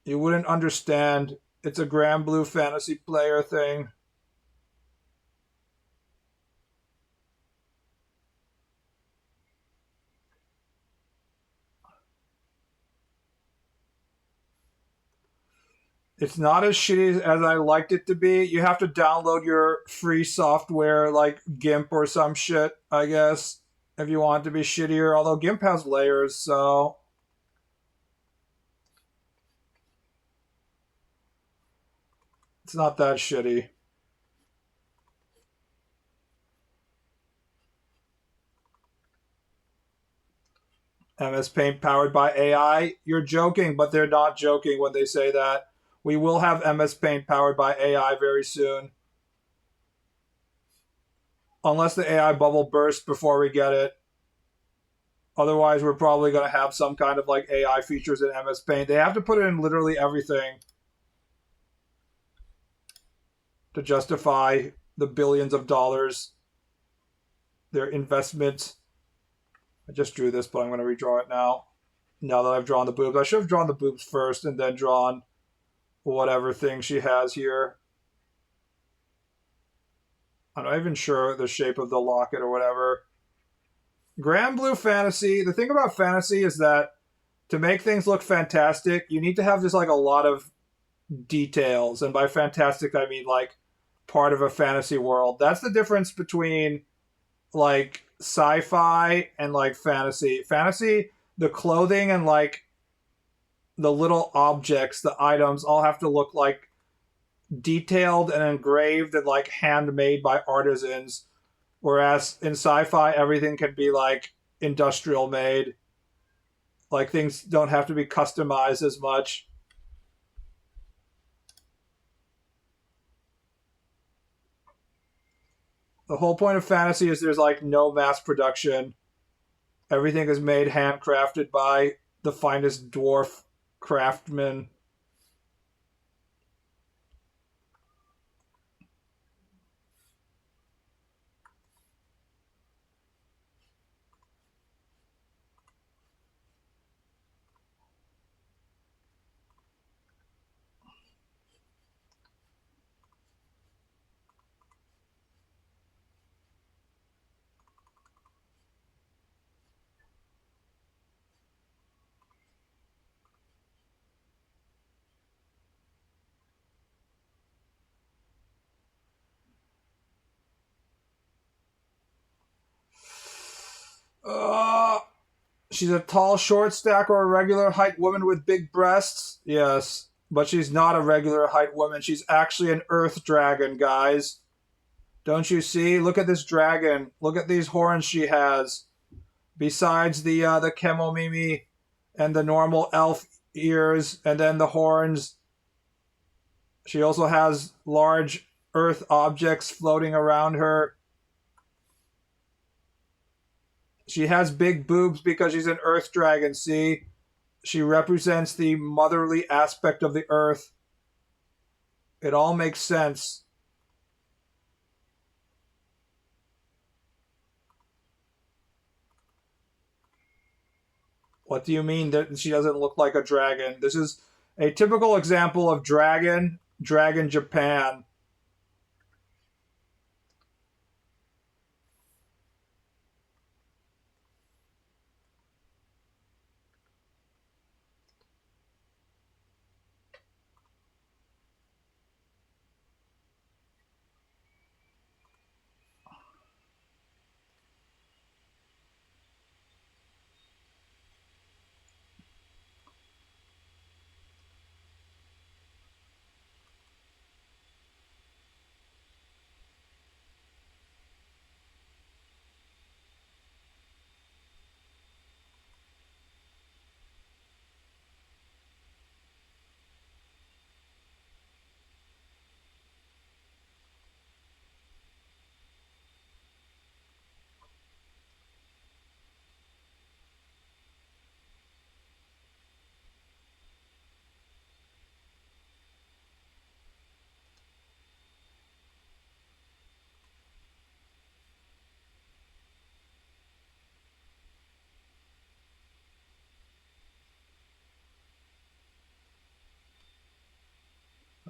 You wouldn't understand. It's a Grand Blue fantasy player thing. It's not as shitty as I liked it to be. You have to download your free software like GIMP or some shit, I guess, if you want it to be shittier. Although GIMP has layers, so it's not that shitty. MS Paint powered by AI? You're joking, but they're not joking when they say that. We will have MS Paint powered by AI very soon. Unless the AI bubble bursts before we get it. Otherwise, we're probably going to have some kind of like AI features in MS Paint. They have to put it in literally everything to justify the billions of dollars, their investment. I just drew this, but I'm going to redraw it now. Now that I've drawn the boobs. I should have drawn the boobs first and then drawn whatever thing she has here. I'm not even sure the shape of the locket or whatever. Grand Blue Fantasy. The thing about fantasy is that to make things look fantastic, you need to have just like a lot of details. And by fantastic, I mean like part of a fantasy world. That's the difference between like sci-fi and like fantasy. Fantasy, the clothing and like the little objects, the items all have to look like detailed and engraved and like handmade by artisans. Whereas in sci-fi, everything can be like industrial made. Like things don't have to be customized as much. The whole point of fantasy is there's like no mass production. Everything is made handcrafted by the finest dwarf craftsmen. Uh, she's a tall, short stack or a regular height woman with big breasts. Yes, but she's not a regular height woman. She's actually an earth dragon, guys. Don't you see? Look at this dragon. Look at these horns she has. Besides the chemomimi and the normal elf ears, and then the horns, she also has large earth objects floating around her. She has big boobs because she's an earth dragon, see? She represents the motherly aspect of the earth. It all makes sense. What do you mean that she doesn't look like a dragon? This is a typical example of Dragon Japan.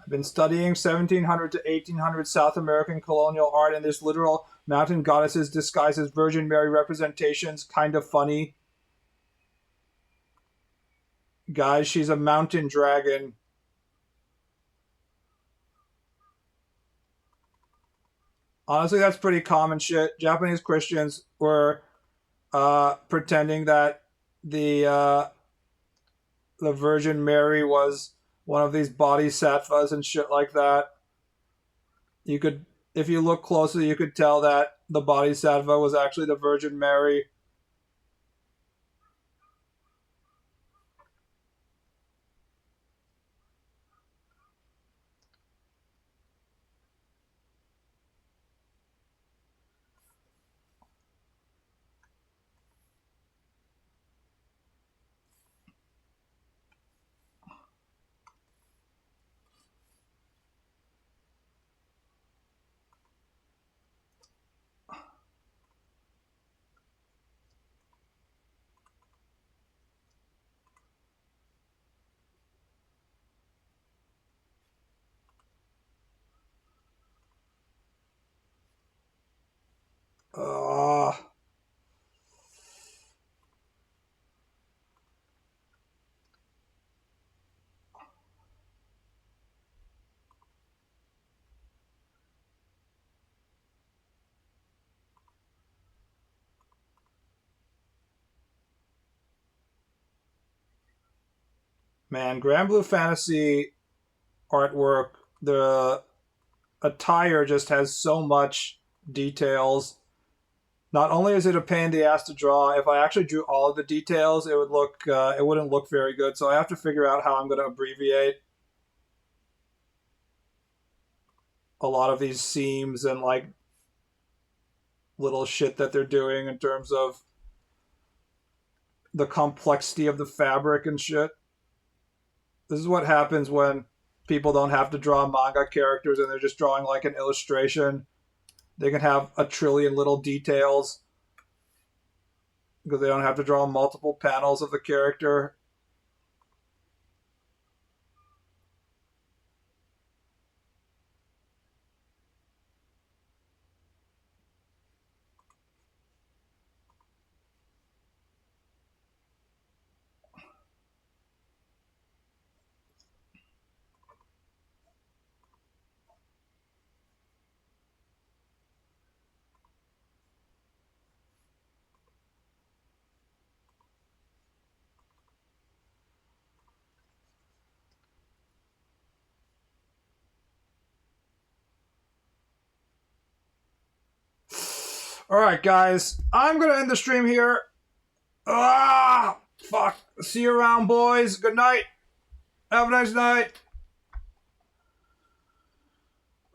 I've been studying 1700 to 1800 South American colonial art, and there's literal mountain goddesses disguised as Virgin Mary representations. Kind of funny. Guys, she's a mountain dragon. Honestly, that's pretty common shit. Japanese Christians were pretending that the Virgin Mary was one of these bodhisattvas and shit like that. You could, if you look closely, you could tell that the bodhisattva was actually the Virgin Mary. Uh, man, Grand Blue Fantasy artwork, the attire just has so much details. Not only is it a pain in the ass to draw, if I actually drew all of the details, it wouldn't look very good. So I have to figure out how I'm going to abbreviate a lot of these seams and like little shit that they're doing in terms of the complexity of the fabric and shit. This is what happens when people don't have to draw manga characters and they're just drawing like an illustration. They can have a trillion little details because they don't have to draw multiple panels of the character. All right, guys, I'm gonna end the stream here. Ah, fuck. See you around, boys. Good night. Have a nice night.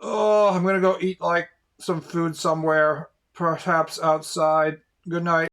Oh, I'm gonna go eat like some food somewhere, perhaps outside. Good night.